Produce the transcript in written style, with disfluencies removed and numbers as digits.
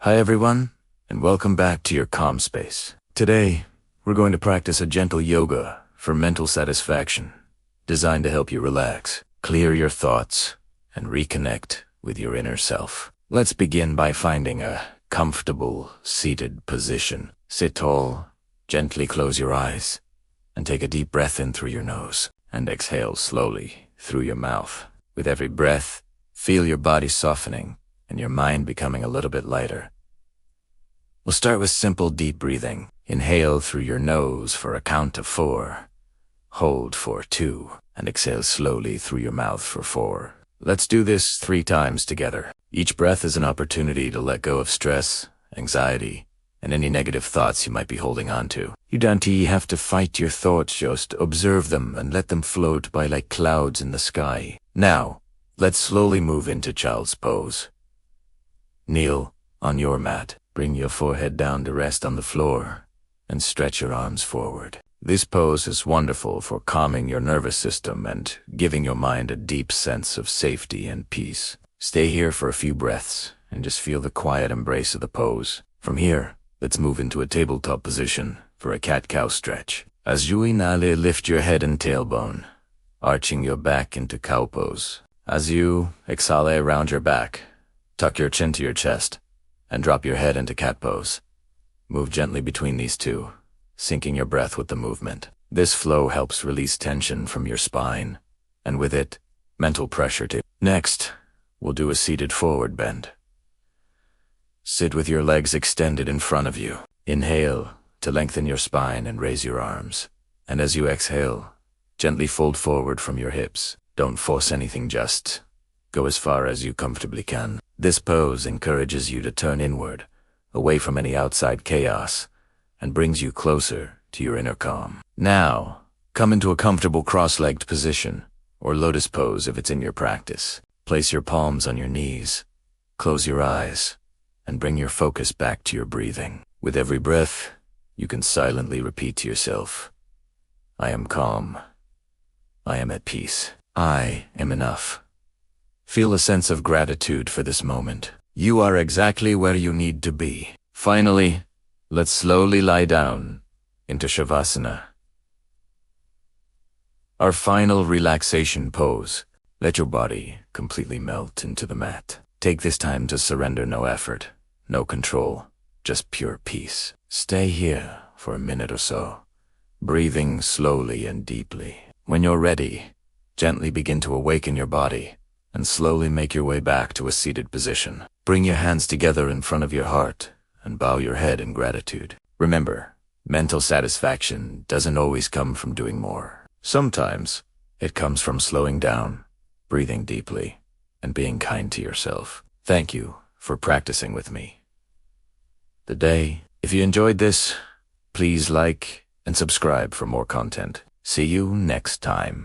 Hi everyone, and welcome back to your calm space. Today, we're going to practice a gentle yoga for mental satisfaction, designed to help you relax, clear your thoughts, and reconnect with your inner self. Let's begin by finding a comfortable, seated position. Sit tall, gently close your eyes, and take a deep breath in through your nose, and exhale slowly through your mouth. With every breath, feel your body softening and your mind becoming a little bit lighter. We'll start with simple deep breathing. Inhale through your nose for a count of 4. Hold for 2, and exhale slowly through your mouth for 4. Let's do this 3 times together. Each breath is an opportunity to let go of stress, anxiety, and any negative thoughts you might be holding on to. You don't have to fight your thoughts, just observe them and let them float by like clouds in the sky. Now, let's slowly move into child's pose. Kneel on your mat. Bring your forehead down to rest on the floor and stretch your arms forward. This pose is wonderful for calming your nervous system and giving your mind a deep sense of safety and peace. Stay here for a few breaths and just feel the quiet embrace of the pose. From here, let's move into a tabletop position for a cat-cow stretch. As you inhale, lift your head and tailbone, arching your back into cow pose. As you exhale, round your back, tuck your chin to your chest, and drop your head into cat pose. Move gently between these two, syncing your breath with the movement. This flow helps release tension from your spine, and with it, mental pressure too. Next, we'll do a seated forward bend. Sit with your legs extended in front of you. Inhale to lengthen your spine and raise your arms. And as you exhale, gently fold forward from your hips. Don't force anything, just go as far as you comfortably can. This pose encourages you to turn inward, away from any outside chaos, and brings you closer to your inner calm. Now, come into a comfortable cross-legged position, or lotus pose if it's in your practice. Place your palms on your knees, close your eyes, and bring your focus back to your breathing. With every breath, you can silently repeat to yourself, I am calm. I am at peace. I am enough. Feel a sense of gratitude for this moment. You are exactly where you need to be. Finally, let's slowly lie down into Shavasana. Our final relaxation pose. Let your body completely melt into the mat. Take this time to surrender. No effort, no control, just pure peace. Stay here for a minute or so, breathing slowly and deeply. When you're ready, gently begin to awaken your body and slowly make your way back to a seated position. Bring your hands together in front of your heart and bow your head in gratitude. Remember, mental satisfaction doesn't always come from doing more. Sometimes it comes from slowing down, breathing deeply, and being kind to yourself. Thank you for practicing with me today. If you enjoyed this, please like and subscribe for more content. See you next time.